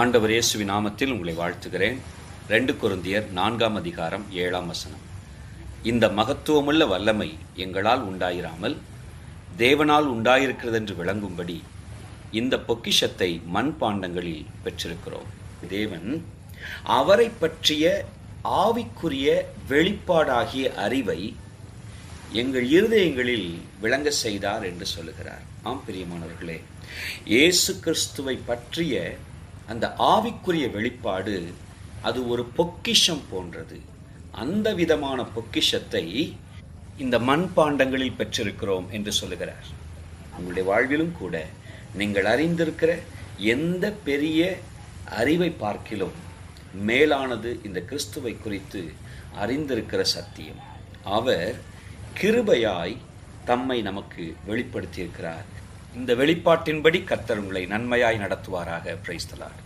ஆண்டவர் இயேசுவின் நாமத்தில் உங்களை வாழ்த்துகிறேன். 2 கொரிந்தியர் 4 அதிகாரம் 7 இந்த மகத்துவமுள்ள வல்லமை எங்களால் உண்டாயிராமல் தேவனால் உண்டாயிருக்கிறது என்று விளங்கும்படி இந்த பொக்கிஷத்தை மண்பாண்டங்களில் பெற்றிருக்கிறோம். தேவன் அவரை பற்றிய ஆவிக்குரிய வெளிப்பாடாகிய அறிவை எங்கள் இருதயங்களில் விளங்க செய்தார் என்று சொல்லுகிறார். ஆம் பிரியமானவர்களே, இயேசு கிறிஸ்துவை பற்றிய அந்த ஆவிக்குரிய வெளிப்பாடு அது ஒரு பொக்கிஷம் போன்றது. அந்த விதமான பொக்கிஷத்தை இந்த மண்பாண்டங்களில் பெற்றிருக்கிறோம் என்று சொல்லுகிறார். உங்களுடைய வாழ்விலும் கூட நீங்கள் அறிந்திருக்கிற எந்த பெரிய அறிவை பார்க்கிலும் மேலானது இந்த கிறிஸ்துவை குறித்து அறிந்திருக்கிற சத்தியம். அவர் கிருபையாய் தம்மை நமக்கு வெளிப்படுத்தியிருக்கிறார். இந்த வெளிப்பாட்டின்படி கர்த்தர் உங்களை நன்மையாய் நடத்துவாராக. Praise the Lord.